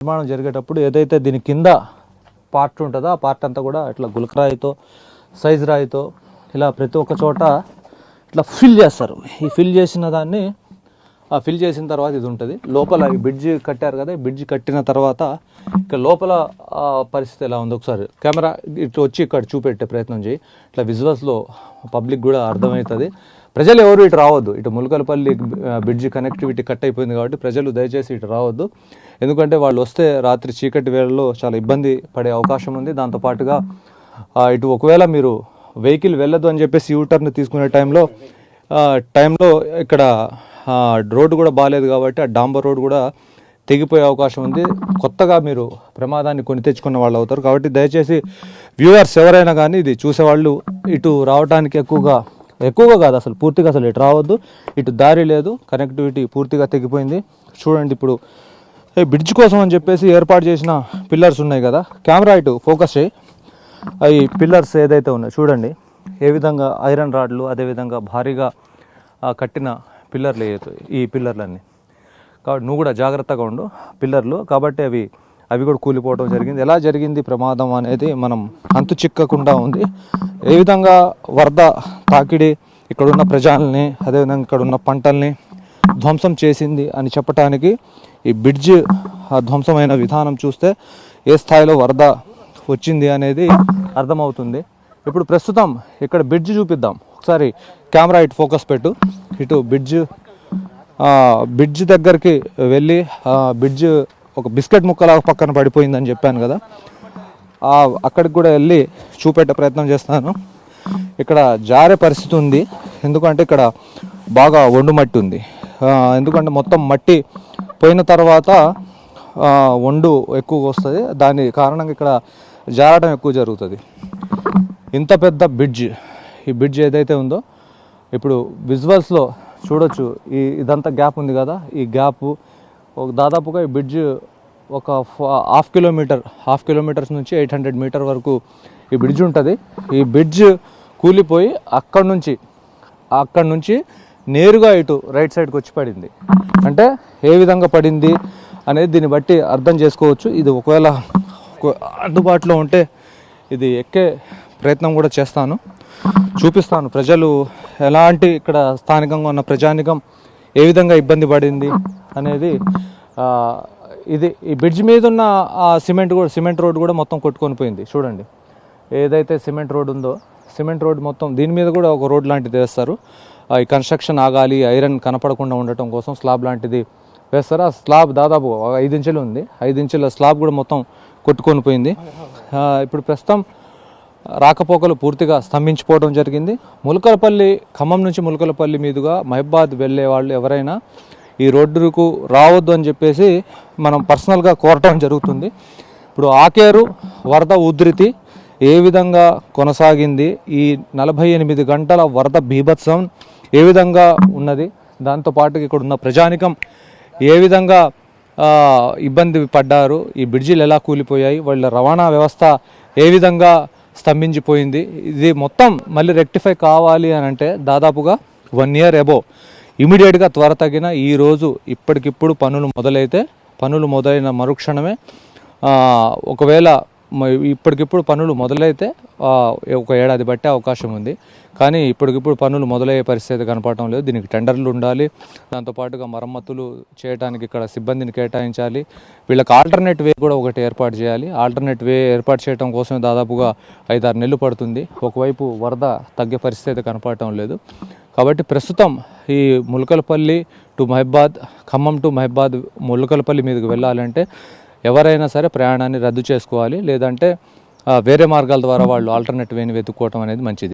నిర్మాణం జరిగేటప్పుడు ఏదైతే దీని కింద పార్ట్ ఉంటుందో ఆ పార్ట్ అంతా కూడా ఇట్లా గులకరాయితో సైజ్ రాయితో ఇలా ప్రతి ఒక్క చోట ఇట్లా ఫిల్ చేస్తారు. ఈ ఫిల్ చేసిన దాన్ని ఫిల్ చేసిన తర్వాత ఇది ఉంటుంది. లోపల ఈ బ్రిడ్జి కట్టారు కదా, ఈ బ్రిడ్జి కట్టిన తర్వాత ఇక లోపల పరిస్థితి ఎలా ఉంది ఒకసారి కెమెరా ఇట్లా వచ్చి ఇక్కడ చూపెట్టే ప్రయత్నం చేయి. ఇట్లా విజువల్స్లో పబ్లిక్ కూడా అర్థమవుతుంది. ప్రజలు ఎవరు ఇటు రావద్దు. ఇటు ములకలపల్లి బ్రిడ్జి కనెక్టివిటీ కట్ అయిపోయింది కాబట్టి ప్రజలు దయచేసి ఇటు రావద్దు. ఎందుకంటే వాళ్ళు వస్తే రాత్రి చీకటి వేళల్లో చాలా ఇబ్బంది పడే అవకాశం ఉంది. దాంతోపాటుగా ఇటు ఒకవేళ మీరు వెహికల్ వెళ్ళదు అని చెప్పేసి యూటర్న్ తీసుకునే టైంలో ఇక్కడ రోడ్డు కూడా బాగాలేదు కాబట్టి ఆ డాంబర్ రోడ్ కూడా తెగిపోయే అవకాశం ఉంది. కొత్తగా మీరు ప్రమాదాన్ని కొని తెచ్చుకున్న వాళ్ళు అవుతారు. కాబట్టి దయచేసి వ్యూవర్స్ ఎవరైనా కానీ ఇది చూసేవాళ్ళు ఇటు రావడానికి ఎక్కువగా కాదు, అసలు పూర్తిగా అసలు ఇటు రావద్దు. ఇటు దారి లేదు, కనెక్టివిటీ పూర్తిగా తెగిపోయింది. చూడండి, ఇప్పుడు బ్రిడ్జ్ కోసం అని చెప్పేసి ఏర్పాటు చేసిన పిల్లర్స్ ఉన్నాయి కదా, కెమెరా ఇటు ఫోకస్ చేయి. అవి పిల్లర్స్ ఏదైతే ఉన్నాయో చూడండి, ఏ విధంగా ఐరన్ రాడ్లు అదేవిధంగా భారీగా కట్టిన పిల్లర్లు ఈ పిల్లర్లన్నీ. కాబట్టి నువ్వు కూడా జాగ్రత్తగా ఉండు. పిల్లర్లు కాబట్టి అవి కూడా కూలిపోవడం జరిగింది. ఎలా జరిగింది ప్రమాదం అనేది మనం అంతు చిక్కకుండా ఉంది. ఏ విధంగా వరద తాకిడి ఇక్కడున్న ప్రజల్ని అదేవిధంగా ఇక్కడున్న పంటల్ని ధ్వంసం చేసింది అని చెప్పడానికి ఈ బ్రిడ్జ్ ధ్వంసమైన విధానం చూస్తే ఏ స్థాయిలో వరద వచ్చింది అనేది అర్థమవుతుంది. ఇప్పుడు ప్రస్తుతం ఇక్కడ బ్రిడ్జ్ చూపిద్దాం ఒకసారి. కెమెరా ఇటు ఫోకస్ పెట్టు. ఇటు బ్రిడ్జ్ దగ్గరికి వెళ్ళి బ్రిడ్జ్ ఒక బిస్కెట్ ముక్కలా పక్కన పడిపోయిందని చెప్పాను కదా, అక్కడికి కూడా వెళ్ళి చూపెట్టే ప్రయత్నం చేస్తాను. ఇక్కడ జారే పరిస్థితి ఉంది, ఎందుకంటే ఇక్కడ బాగా ఒండు మట్టి ఉంది. ఎందుకంటే మొత్తం మట్టి పోయిన తర్వాత ఒండు ఎక్కువగా వస్తుంది, దాని కారణంగా ఇక్కడ జారడం ఎక్కువ జరుగుతుంది. ఇంత పెద్ద ఈ బ్రిడ్జ్ ఏదైతే ఉందో ఇప్పుడు విజువల్స్లో చూడొచ్చు. ఇదంతా గ్యాప్ ఉంది కదా, ఈ గ్యాప్ దాదాపుగా ఈ బ్రిడ్జ్ ఒక హాఫ్ కిలోమీటర్స్ నుంచి 800 మీటర్ వరకు ఈ బ్రిడ్జ్ ఉంటుంది. ఈ బ్రిడ్జ్ కూలిపోయి అక్కడ నుంచి నేరుగా ఇటు రైట్ సైడ్కి వచ్చి పడింది. అంటే ఏ విధంగా పడింది అనేది దీన్ని బట్టి అర్థం చేసుకోవచ్చు. ఇది ఒకవేళ అందుబాటులో ఉంటే ఇది ఎక్కే ప్రయత్నం కూడా చేస్తాను, చూపిస్తాను. ప్రజలు ఎలాంటి ఇక్కడ స్థానికంగా ఉన్న ప్రజానికం ఏ విధంగా ఇబ్బంది పడింది అనేది. ఈ బ్రిడ్జ్ మీద ఉన్న సిమెంట్ రోడ్ కూడా మొత్తం కొట్టుకొని పోయింది. చూడండి, ఏదైతే సిమెంట్ రోడ్ ఉందో సిమెంట్ రోడ్ మొత్తం దీని మీద కూడా ఒక రోడ్ లాంటిది వేస్తారు. ఈ కన్స్ట్రక్షన్ ఆగాలి, ఐరన్ కనపడకుండా ఉండటం కోసం స్లాబ్ లాంటిది వేస్తారు. ఆ స్లాబ్ దాదాపు 5 ఇంచులు ఉంది. 5 ఇంచుల స్లాబ్ కూడా మొత్తం కొట్టుకొని పోయింది. ఇప్పుడు ప్రస్తుతం రాకపోకలు పూర్తిగా స్తంభించిపోవడం జరిగింది. ఖమ్మం నుంచి ములకలపల్లి మీదుగా మహబాద్ వెళ్ళే వాళ్ళు ఎవరైనా ఈ రోడ్డుకు రావద్దు అని చెప్పేసి మనం పర్సనల్గా కోరటం జరుగుతుంది. ఇప్పుడు ఆకేరు వరద ఉధృతి ఏ విధంగా కొనసాగింది, ఈ 48 గంటల వరద బీభత్సం ఏ విధంగా ఉన్నది, దాంతోపాటు ఇక్కడ ఉన్న ప్రజానికం ఏ విధంగా ఇబ్బంది పడ్డారు, ఈ బ్రిడ్జిలు ఎలా కూలిపోయాయి, వాళ్ళ రవాణా వ్యవస్థ ఏ విధంగా స్తంభించిపోయింది, ఇది మొత్తం మళ్ళీ రెక్టిఫై కావాలి అని అంటే దాదాపుగా 1 year అబోవ్ ఇమీడియట్గా త్వరతగిన ఈరోజు ఇప్పటికిప్పుడు పనులు మొదలైన మరుక్షణమే, ఒకవేళ ఇప్పటికిప్పుడు పనులు మొదలైతే ఒక ఏడాది పట్టే అవకాశం ఉంది. కానీ ఇప్పటికిప్పుడు పనులు మొదలయ్యే పరిస్థితి కనపడటం లేదు. దీనికి టెండర్లు ఉండాలి, దాంతోపాటుగా మరమ్మతులు చేయడానికి ఇక్కడ సిబ్బందిని కేటాయించాలి. వీళ్ళకి ఆల్టర్నేట్ వే కూడా ఒకటి ఏర్పాటు చేయాలి. ఆల్టర్నేట్ వే ఏర్పాటు చేయడం కోసం దాదాపుగా 5-6 నెలలు పడుతుంది. ఒకవైపు వరద తగ్గే పరిస్థితి కనపడటం లేదు. కాబట్టి ప్రస్తుతం ఈ ములకలపల్లి టు మహబాద్, ఖమ్మం టు మహబాద్ ములకలపల్లి మీదకి వెళ్ళాలంటే ఎవరైనా సరే ప్రయాణాన్ని రద్దు చేసుకోవాలి, లేదంటే వేరే మార్గాల ద్వారా వాళ్ళు ఆల్టర్నేట్ వేని వెతుక్కోవటం అనేది మంచిది.